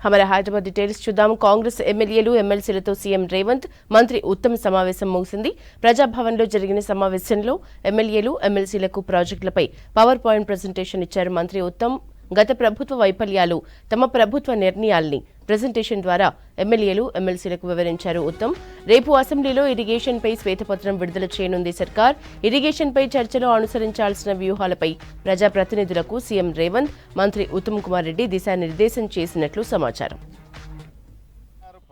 हमारे హైదరాబాద్ డీటెయిల్స్ చూద్దాం. కాంగ్రెస్ ఎమ్మెల్యేలు ఎమ్మెల్సీలతో సీఎం రేవంత్ మంత్రి ఉత్తమ్ సమావేశం ముగిసింది. ప్రజాభవన్లో జరిగిన సమావేశంలో ఎమ్మెల్యేలు ఎమ్మెల్సీలకు ప్రాజెక్టులపై పవర్ పాయింట్ ప్రెజెంటేషన్ ఇచ్చారు మంత్రి ఉత్తమ్. గత ప్రభుత్వ వైఫల్యాలు, తమ ప్రభుత్వ నిర్ణయాల్ని ప్రెజెంటేషన్ ద్వారా ఎమ్మెల్యేలు ఎమ్మెల్సీలకు వివరించారు ఉత్తమ్. రేపు అసెంబ్లీలో ఇరిగేషన్పై శ్వేతపత్రం విడుదల చేయనుంది సర్కార్. ఇరిగేషన్పై చర్చలో అనుసరించాల్సిన వ్యూహాలపై ప్రజాప్రతినిధులకు సీఎం రేవంత్, మంత్రి ఉత్తమ్ కుమార్ రెడ్డి దిశానిర్దేశం చేసినట్లు సమాచారం.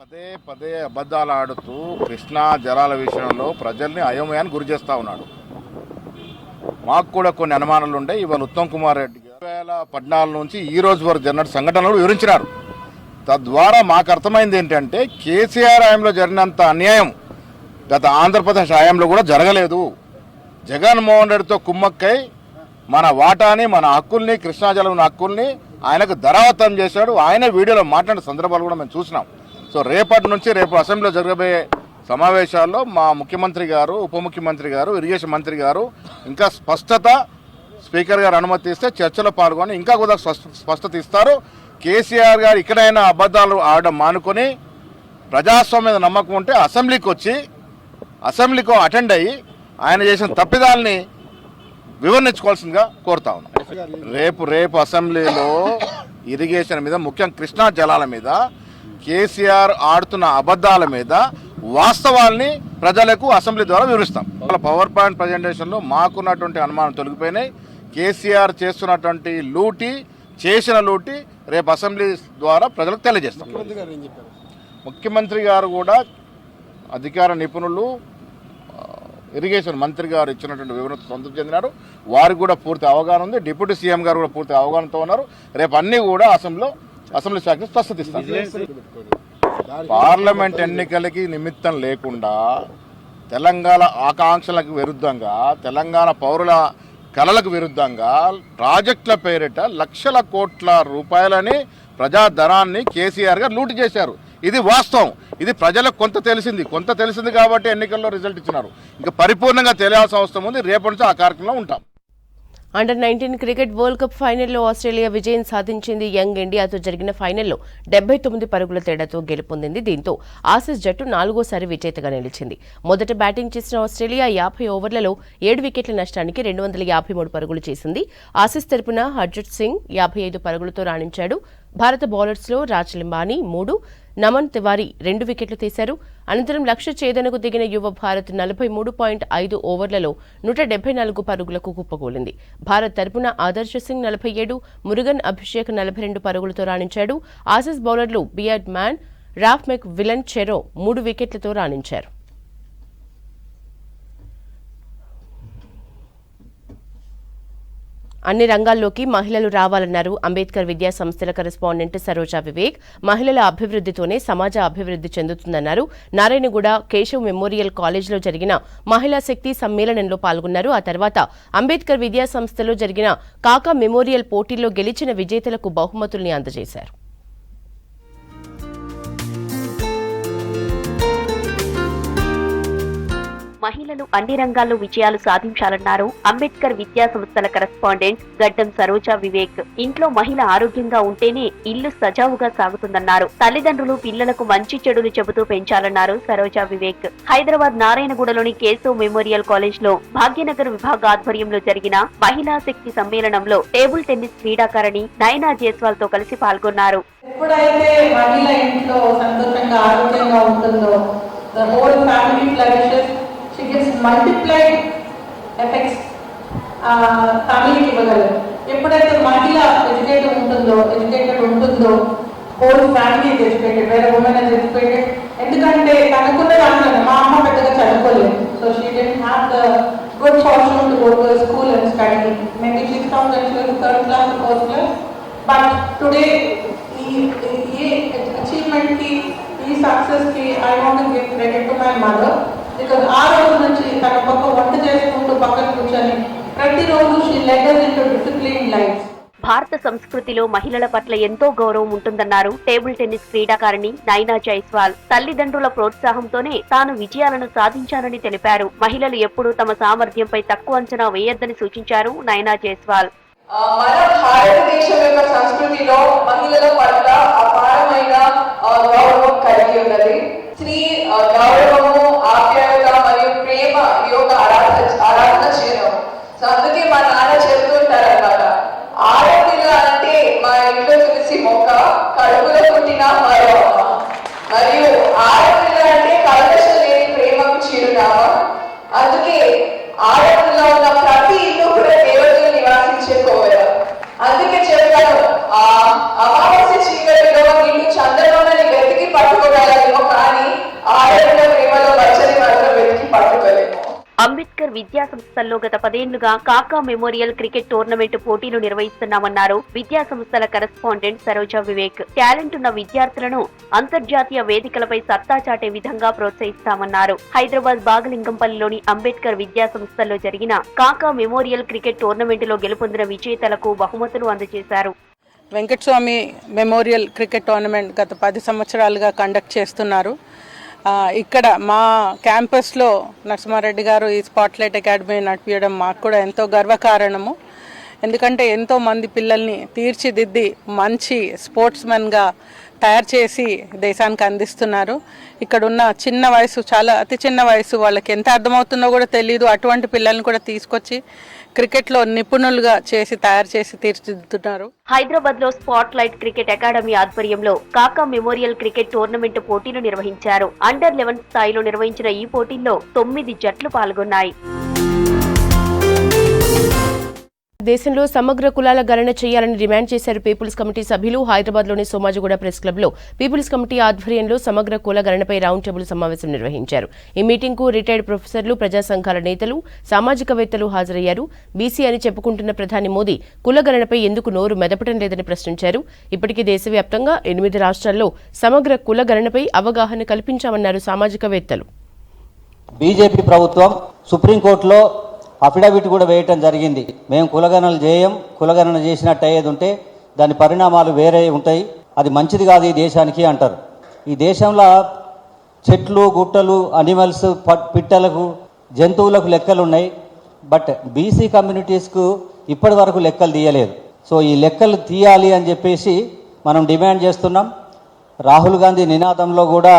పదే పదే అబద్ధాలు ఆడుతూ కృష్ణా జలాల విషయంలో ప్రజల్ని అయోమయాన్ని గురి చేస్తా ఉన్నాడు. మాకు కూడా కొన్ని అనుమానాలు ఉండే. ఇవాళ ఉత్తమ్ కుమార్ రెడ్డి 2014 నుంచి ఈ రోజు వరకు జరిగిన సంఘటనలు వివరించినారు. తద్వారా మాకు అర్థమైంది ఏంటంటే కేసీఆర్ హయాంలో జరిగినంత అన్యాయం గత ఆంధ్రప్రదేశ్ హయాంలో కూడా జరగలేదు. జగన్మోహన్ రెడ్డితో కుమ్మక్కై మన వాటాని, మన హక్కుల్ని, కృష్ణా జలం హక్కుల్ని ఆయనకు ధరావతం చేశాడు. ఆయన వీడియోలో మాట్లాడిన సందర్భాలు కూడా మేము చూసినాం. సో రేపటి నుంచి రేపు అసెంబ్లీలో జరగబోయే సమావేశాల్లో మా ముఖ్యమంత్రి గారు, ఉప ముఖ్యమంత్రి గారు, ఇరిగేషన్ మంత్రి గారు ఇంకా స్పష్టత, స్పీకర్ గారు అనుమతి ఇస్తే చర్చలో పాల్గొని ఇంకా కూడా స్పష్టత ఇస్తారు. కేసీఆర్ గారు ఇక్కడైనా అబద్ధాలు ఆడడం మానుకొని ప్రజాస్వామ్య నమ్మకం ఉంటే అసెంబ్లీకి అటెండ్ అయ్యి ఆయన చేసిన తప్పిదాలని వివరించుకోవాల్సిందిగా కోరుతా ఉన్నాం. రేపు అసెంబ్లీలో ఇరిగేషన్ మీద, ముఖ్యంగా కృష్ణా జలాల మీద, కేసీఆర్ ఆడుతున్న అబద్ధాల మీద వాస్తవాల్ని ప్రజలకు అసెంబ్లీ ద్వారా వివరిస్తాం. పవర్ పాయింట్ ప్రజెంటేషన్లో మాకున్నటువంటి అనుమానం తొలగిపోయినాయి. కేసీఆర్ చేస్తున్నటువంటి చేసిన లూటి రేపు అసెంబ్లీ ద్వారా ప్రజలకు తెలియజేస్తాం. ముఖ్యమంత్రి గారు కూడా అధికార నిపుణులు, ఇరిగేషన్ మంత్రి గారు ఇచ్చినటువంటి వివరణతో సంతృప్తి చెందినారు. వారికి కూడా పూర్తి అవగాహన ఉంది. డిప్యూటీ సీఎం గారు కూడా పూర్తి అవగాహనతో ఉన్నారు. రేపు అన్నీ కూడా అసెంబ్లీ శాఖ స్పష్టత ఇస్తారు. పార్లమెంట్ ఎన్నికలకి నిమిత్తం లేకుండా తెలంగాణ ఆకాంక్షలకు విరుద్ధంగా, తెలంగాణ పౌరుల కలలకు విరుద్ధంగా ప్రాజెక్టుల పేరిట లక్షల కోట్ల రూపాయలని ప్రజాధనాన్ని కేసీఆర్ గారు లూటు చేశారు. ఇది వాస్తవం. ఇది ప్రజలకు కొంత తెలిసింది కాబట్టి ఎన్నికల్లో రిజల్ట్ ఇచ్చినారు. ఇంకా పరిపూర్ణంగా తెలియాల్సిన అవసరం ఉంది. రేపటి నుంచి ఆ కార్యక్రమంలో ఉంటాం. అండర్-19 క్రికెట్ వరల్డ్ కప్ ఫైనల్లో ఆస్ట్రేలియా విజయం సాధించింది. యంగ్ ఇండియాతో జరిగిన ఫైనల్లో 79 పరుగుల తేడాతో గెలుపొందింది. దీంతో ఆసీస్ జట్టు 4గోసారి విజేతగా నిలిచింది. మొదట బ్యాటింగ్ చేసిన ఆస్ట్రేలియా 50 ఓవర్లలో 7 వికెట్ల నష్టానికి 253 పరుగులు చేసింది. ఆసీస్ తరపున హర్జీత్ సింగ్ 55 పరుగులతో రాణించాడు. భారత బౌలర్స్లో రాజ్ లింబానీ 3, నమన్ తివారీ 2 వికెట్లు తీశారు. అనంతరం లక్ష్య ఛేదనకు దిగిన యువ భారత్ 43.5 ఓవర్లలో 174 పరుగులకు కుప్పకూలింది. భారత్ తరపున ఆదర్శ్ సింగ్ 47, మురుగన్ అభిషేక్ 42 పరుగులతో రాణించాడు. ఆసీస్ బౌలర్లు బియార్డ్ మ్యాన్, రాఫ్ మెక్ విలన్ చెరో 3 వికెట్లతో రాణించారు. అన్ని రంగాల్లోకి మహిళలు రావాలన్నారు అంబేద్కర్ విద్యా సంస్థల కరెస్పాండెంట్ సరోజా వివేక్. మహిళల అభివృద్ధితోనే సమాజ అభివృద్ధి చెందుతుందన్నారు. నారాయణగూడ కేశవ్ మెమోరియల్ కాలేజ్లో జరిగిన మహిళా శక్తి సమ్మేళనంలో పాల్గొన్నారు. ఆ తర్వాత అంబేద్కర్ విద్యా సంస్థలో జరిగిన కాకా మెమోరియల్ పోటీల్లో గెలిచిన విజేతలకు బహుమతుల్ని అందజేశారు. మహిళలు అన్ని రంగాల్లో విజయాలు సాధించాలన్నారు అంబేద్కర్ విద్యా సంస్థల కరెస్పాండెంట్ గడ్డం సరోజా వివేక్. ఇంట్లో మహిళ ఆరోగ్యంగా ఉంటేనే ఇల్లు సజావుగా సాగుతుందన్నారు. తల్లిదండ్రులు పిల్లలకు మంచి చెడులు చెబుతూ పెంచాలన్నారు సరోజా వివేక్. హైదరాబాద్ నారాయణగూడలోని కేశవ్ మెమోరియల్ కాలేజ్ లో భాగ్యనగర్ విభాగ ఆధ్వర్యంలో జరిగిన మహిళా శక్తి సమ్మేళనంలో టేబుల్ టెన్నిస్ క్రీడాకారిణి నైనా జైస్వాల్ తో కలిసి పాల్గొన్నారు. ఎప్పుడైతే మహిళ ఇంట్లో సంతోషంగా ఆరోగ్యంగా ఉంటుందో the whole family flourishes. She gives multiplied effects family ఇవ్వగలరు. ఎప్పుడైతే మహిళ ఎడ్యుకేటెడ్ ఉంటుందో whole family is educated, where a woman is educated. ఎందుకంటే తనకున్న దాంట్లో మా అమ్మ పెద్దగా చదువుకోలేదు. So she didn't have the good fortune to go to a school and study. Maybe she found that she was 3rd class or 4th class. But today ఈ achievement కి, ఈ సక్సెస్ కి I want to give credit to my mother. Because ఆ రోజు నుంచి తన పక్క వంట చేసుకుంటూ పక్కన కూర్చొని ప్రతిరోజు she led us into disciplined lives. భారత సంస్కృతిలో మహిళల పట్ల ఎంతో గౌరవం ఉంటుందన్నారు టేబుల్ టెన్నిస్ క్రీడాకారిణి నైనా జైస్వాల్. తల్లిదండ్రుల ప్రోత్సాహంతోనే తాను విజయాలను సాధించానని తెలిపారు. మహిళలు ఎప్పుడూ తమ సామర్థ్యంపై తక్కువ అంచనా వేయొద్దని సూచించారు నైనా జైస్వాల్. మన భారతదేశం యొక్క సంస్కృతిలో మహిళల పట్ల అపారమైన విద్యా సంస్థల్లో గత 10 ఏళ్లుగా కాకా మెమోరియల్ క్రికెట్ టోర్నమెంట్ పోటీలు నిర్వహిస్తున్నామన్నారు విద్యా సంస్థల కరెస్పాండెంట్ సరోజా వివేక్. టాలెంట్ ఉన్న విద్యార్థులను అంతర్జాతీయ వేదికలపై సత్తా చాటే విధంగా ప్రోత్సహిస్తామన్నారు. హైదరాబాద్ బాగలింగంపల్లిలోని అంబేద్కర్ విద్యా సంస్థల్లో జరిగిన కాకా మెమోరియల్ క్రికెట్ టోర్నమెంట్ లో గెలుపొందిన విజేతలకు బహుమతులు అందజేశారు. వెంకటస్వామి మెమోరియల్ క్రికెట్ టోర్నమెంట్ గత 10 సంవత్సరాలుగా కండక్ట్ చేస్తున్నారు. ఇక్కడ మా క్యాంపస్లో నరసింహారెడ్డి గారు ఈ స్పాట్లైట్ అకాడమీ నడిపించడం మాకు కూడా ఎంతో గర్వకారణము. ఎందుకంటే ఎంతో మంది పిల్లల్ని తీర్చిదిద్ది మంచి స్పోర్ట్స్మెన్గా తయారు చేసి దేశానికి అందిస్తున్నారు. ఇక్కడ ఉన్న చిన్న వయసు, చాలా అతి చిన్న వయసు, వాళ్ళకి ఎంత అర్థమవుతుందో కూడా తెలియదు. అటువంటి పిల్లల్ని కూడా తీసుకొచ్చి క్రికెట్లో నిపుణులుగా చేసి తయారు చేసి తీర్చిదిద్దుతున్నారు. హైదరాబాద్ లో స్పాట్ లైట్ క్రికెట్ అకాడమీ ఆధ్వర్యంలో కాకా మెమోరియల్ క్రికెట్ టోర్నమెంట్ పోటీలు నిర్వహించారు. అండర్ 11 స్థాయిలో నిర్వహించిన ఈ పోటీల్లో 9 జట్లు పాల్గొన్నాయి. దేశంలో సమగ్ర కులాల గణన చేయాలని డిమాండ్ చేశారు పీపుల్స్ కమిటీ సభ్యులు. హైదరాబాద్లోని సోమాజిగూడ ప్రెస్ క్లబ్లో పీపుల్స్ కమిటీ ఆధ్వర్యంలో సమగ్ర కుల గణనపై రౌండ్ టేబుల్ సమావేశం నిర్వహించారు. ఈ మీటింగ్కు రిటైర్డ్ ప్రొఫెసర్లు, ప్రజా సంఘాల నేతలు, సామాజికవేత్తలు హాజరయ్యారు. బీసీ అని చెప్పుకుంటున్న ప్రధాని మోదీ కుల గణనపై ఎందుకు నోరు మెదపడం లేదని ప్రశ్నించారు. ఇప్పటికీ దేశవ్యాప్తంగా 8 రాష్ట్రాల్లో సమగ్ర కుల గణనపై అవగాహన కల్పించామన్నారు సామాజికవేత్తలు. బీజేపీ ప్రభుత్వం సుప్రీంకోర్టులో అఫిడవిట్ కూడా వేయటం జరిగింది. మేము కులగణనలు చేయం, కులగణన చేసినట్టు అయ్యేది ఉంటే దాని పరిణామాలు వేరే ఉంటాయి, అది మంచిది కాదు ఈ దేశానికి అంటారు. ఈ దేశంలో చెట్లు, గుట్టలు, అనిమల్స్, పిట్టలకు, జంతువులకు లెక్కలు ఉన్నాయి. బట్ బీసీ కమ్యూనిటీస్కు ఇప్పటి వరకు లెక్కలు తీయలేదు. సో ఈ లెక్కలు తీయాలి అని చెప్పేసి మనం డిమాండ్ చేస్తున్నాం. రాహుల్ గాంధీ నినాదంలో కూడా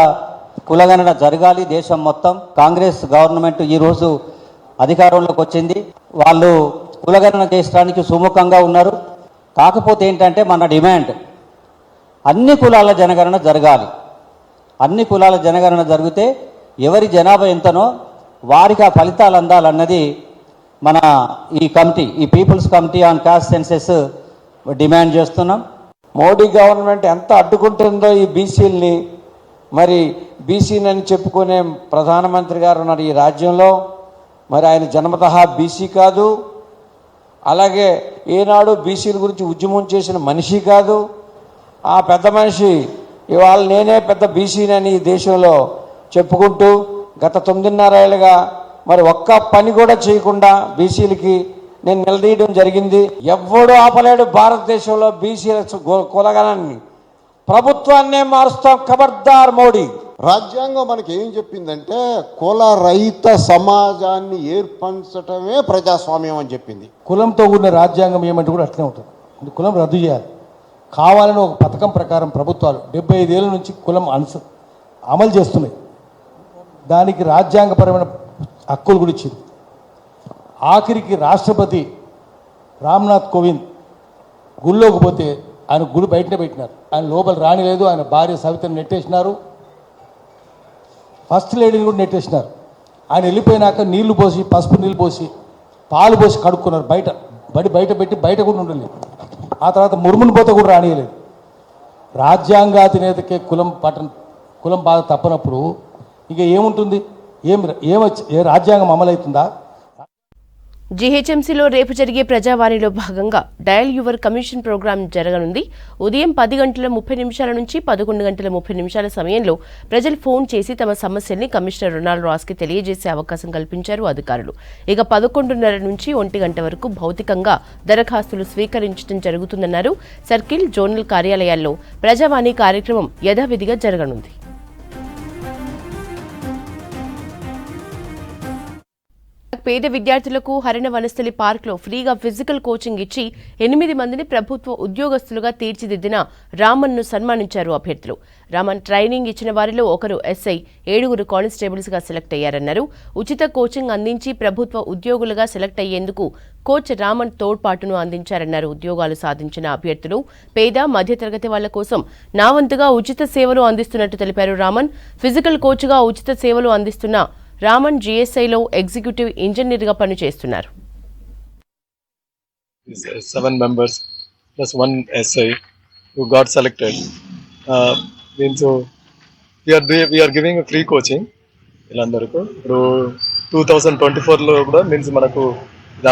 కులగణన జరగాలి దేశం మొత్తం. కాంగ్రెస్ గవర్నమెంట్ ఈరోజు అధికారంలోకి వచ్చింది. వాళ్ళు కులగణన చేయడానికి సుముఖంగా ఉన్నారు. కాకపోతే ఏంటంటే మన డిమాండ్ అన్ని కులాల జనగణన జరగాలి. అన్ని కులాల జనగణన జరిగితే ఎవరి జనాభా ఎంతనో వారికి ఆ ఫలితాలు అందాలన్నది మన ఈ కమిటీ, ఈ people's committee on caste census demand చేస్తున్నాం. మోడీ గవర్నమెంట్ ఎంత అడ్డుకుంటుందో ఈ బీసీలని, మరి బీసీలని చెప్పుకునే ప్రధానమంత్రి గారు ఉన్నారు ఈ రాజ్యంలో. మరి ఆయన జన్మతః బీసీ కాదు, అలాగే ఏనాడు బీసీల గురించి ఉద్యమం చేసిన మనిషి కాదు. ఆ పెద్ద మనిషి ఇవాళ నేనే పెద్ద బీసీనని ఈ దేశంలో చెప్పుకుంటూ గత 9.5 ఏళ్ళుగా మరి ఒక్క పని కూడా చేయకుండా బీసీలకి నేను నిలదీయడం జరిగింది. ఎవ్వడూ ఆపలేడు భారతదేశంలో బీసీల కులగణాన్ని. ప్రభుత్వాన్నే మారుస్తాం, ఖబర్దార్ మోడీ. రాజ్యాంగం మనకి ఏం చెప్పిందంటే కుల రహిత సమాజాన్ని ఏర్పరచటమే ప్రజాస్వామ్యం అని చెప్పింది. కులంతో కూడిన రాజ్యాంగం ఏమంటే కూడా అట్లనే ఉంటుంది. కులం రద్దు చేయాలి కావాలని ఒక పథకం ప్రకారం ప్రభుత్వాలు 75 ఏళ్ళ నుంచి కులం అమలు చేస్తున్నాయి. దానికి రాజ్యాంగపరమైన హక్కులు కూడా ఇచ్చింది. ఆఖరికి రాష్ట్రపతి రామ్నాథ్ కోవింద్ గుళ్ళోకి పోతే ఆయన గుడి బయటనే పెట్టినారు. ఆయన లోపల రానిలేదు. ఆయన భార్య సవితను నెట్టేసినారు. ఫస్ట్ లేడీని కూడా నెట్టేసినారు. ఆయన వెళ్ళిపోయినాక నీళ్లు పోసి, పసుపు నీళ్ళు పోసి, పాలు పోసి కడుక్కున్నారు. బయట పెట్టి బయట కూడా ఉండలేదు. ఆ తర్వాత మురుమును పోత కూడా రానియలేదు. రాజ్యాంగాధినేతకే కులం బాధ తప్పనప్పుడు ఇక ఏముంటుంది? ఏ రాజ్యాంగం అమలవుతుందా? జీహెచ్ఎంసీలో రేపు జరిగే ప్రజావాణిలో భాగంగా డయల్ యువర్ కమిషన్ ప్రోగ్రాం జరగనుంది. ఉదయం 10:30 నుంచి 11:30 సమయంలో ప్రజలు ఫోన్ చేసి తమ సమస్యల్ని కమిషనర్ రొనాల్డ్ రాస్కి తెలియజేసే అవకాశం కల్పించారు అధికారులు. ఇక 11:30 నుంచి 1 గంట వరకు భౌతికంగా దరఖాస్తులు స్వీకరించడం జరుగుతుందన్నారు. సర్కిల్, జోనల్ కార్యాలయాల్లో ప్రజావాణి కార్యక్రమం యథావిధిగా జరగనుంది. పేద విద్యార్థులకు హరిణ వనస్థలి పార్క్లో ఫ్రీగా ఫిజికల్ కోచింగ్ ఇచ్చి 8 మందిని ప్రభుత్వ ఉద్యోగస్తులుగా తీర్చిదిద్దిన రామన్ను సన్మానించారు అభ్యర్థులు. రామన్ ట్రైనింగ్ ఇచ్చిన వారిలో ఒకరు ఎస్ఐ, 7 కానిస్టేబుల్స్గా సెలెక్ట్ అయ్యారన్నారు. ఉచిత కోచింగ్ అందించి ప్రభుత్వ ఉద్యోగులుగా సెలెక్ట్ అయ్యేందుకు కోచ్ రామన్ తోడ్పాటును అందించారన్నారు. ఉద్యోగాలు సాధించిన అభ్యర్థులు పేద, మధ్యతరగతి వాళ్ల కోసం నా వంతుగా ఉచిత సేవలు అందిస్తున్నట్టు తెలిపారు. రామన్ ఫిజికల్ కోచ్గా ఉచిత సేవలు అందిస్తున్న రామన్ జీఎస్ఐలో ఎగ్జిక్యూటివ్ ఇంజనీర్గా పనిచేస్తున్నారు. 7 members plus 1 SI who got selected. So we are giving a free coaching. వీళ్ళందరికీ ఇప్పుడు 2024లో కూడా మీన్స్ మనకు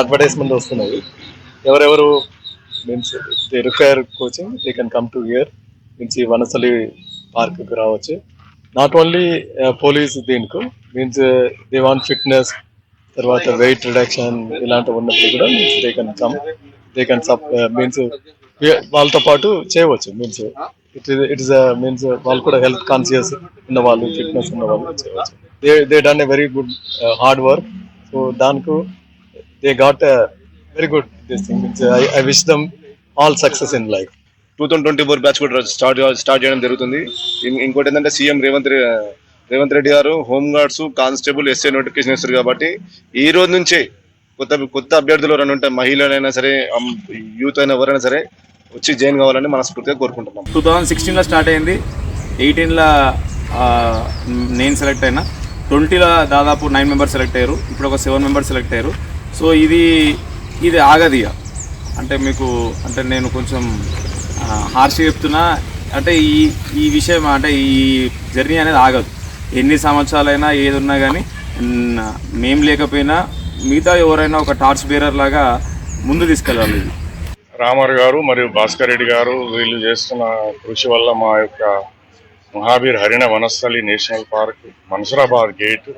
అడ్వర్టైజ్మెంట్ వస్తున్నాయి. ఎవరెవరు means they require coaching they can come to hear means ఈ వనస్థలి పార్క్కి రావచ్చు. నాట్ ఓన్లీ పోలీస్ దీనికి మీన్స్ దే వాంట్ ఫిట్నెస్ తర్వాత వెయిట్ రిడక్షన్ ఇలాంటివి ఉన్నప్పుడు కూడా means they can come they can means వాళ్ళతో పాటు చేయవచ్చు. మీన్స్ ఇట్ ఇస్ మీన్స్ వాళ్ళు కూడా హెల్త్ కాన్షియస్ ఉన్న వాళ్ళు ఫిట్నెస్ ఉన్న వాళ్ళు చేయవచ్చు. They done a very good hard work. So దానికి they got very good this thing. Means I wish them all success in life. 2024 batch కూడా స్టార్ట్ చేయడం జరుగుతుంది. ఇంకోటి ఏంటంటే సీఎం రేవంత్ రెడ్డి గారు home guards constable SI notification ఇస్తారు కాబట్టి ఈ రోజు నుంచే కొత్త అభ్యర్థులు ఎవరైనా ఉంటే మహిళలైనా సరే యూత్ అయినా ఎవరైనా సరే వచ్చి జాయిన్ కావాలని మనస్ఫూర్తిగా కోరుకుంటున్నాం. 2016లో స్టార్ట్ అయింది, 18లో నేను సెలెక్ట్ అయినా, 20లో దాదాపు 9 మెంబర్స్ సెలెక్ట్ అయ్యారు, ఇప్పుడు ఒక 7 మెంబర్స్ సెలెక్ట్ అయ్యారు. సో ఇది ఆగదు ఇక. అంటే మీకు అంటే నేను కొంచెం హార్ష్గా చెప్తున్నా, అంటే ఈ విషయం అంటే ఈ జర్నీ అనేది ఆగదు. ఎన్ని సంవత్సరాలైనా ఏది ఉన్నా కానీ మేము లేకపోయినా మిగతా ఎవరైనా ఒక టార్చ్ బేరర్ లాగా ముందు తీసుకెళ్ళాలి. ఇది రామారావు గారు మరియు భాస్కర్ రెడ్డి గారు వీళ్ళు చేస్తున్న కృషి వల్ల మా యొక్క Mahavir Harina Vanasthali national park Mansoorabad gate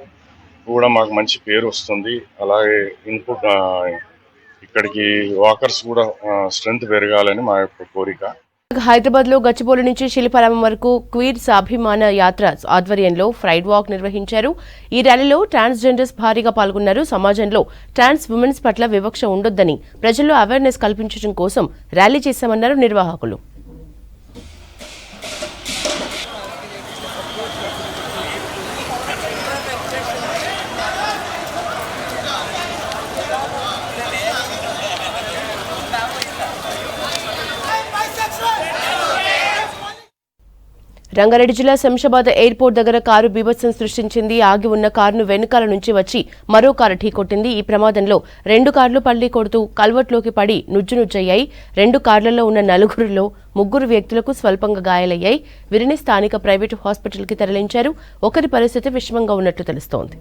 కూడా మాకు మంచి పేరు వస్తుంది. అలాగే ఇన్పుట్ ఇక్కడికి వాకర్స్ కూడా స్ట్రెంత్ పెరగాలని మా యొక్క కోరిక. హైదరాబాద్ లో గచ్చిబౌలి నుంచి శిల్పారామం వరకు క్వీర్స్ అభిమాన యాత్ర ఆధ్వర్యంలో ఫ్రైడ్ వాక్ నిర్వహించారు. ఈ ర్యాలీలో ట్రాన్స్జెండర్స్ భారీగా పాల్గొన్నారు. సమాజంలో ట్రాన్స్ ఉమెన్స్ పట్ల వివక్ష ఉండొద్దని ప్రజల్లో అవేర్నెస్ కల్పించడం కోసం ర్యాలీ చేశామన్నారు నిర్వాహకులు. రంగారెడ్డి జిల్లా శంషాబాద్ ఎయిర్పోర్ట్ దగ్గర కారు బీభత్సం సృష్టించింది. ఆగి ఉన్న కారును వెనుకాల నుంచి వచ్చి మరో కారు ఢీకొట్టింది. ఈ ప్రమాదంలో 2 కార్లు పల్లి కొడుతూ కల్వర్ట్లోకి పడి నుజ్జునుజ్జయ్యాయి. 2 కార్లలో ఉన్న 4గురిలో 3 వ్యక్తులకు స్వల్పంగా గాయాలయ్యాయి. వీరిని స్థానిక ప్రైవేటు హాస్పిటల్కి తరలించారు. ఒకరి పరిస్థితి విషమంగా ఉన్నట్లు తెలుస్తోంది.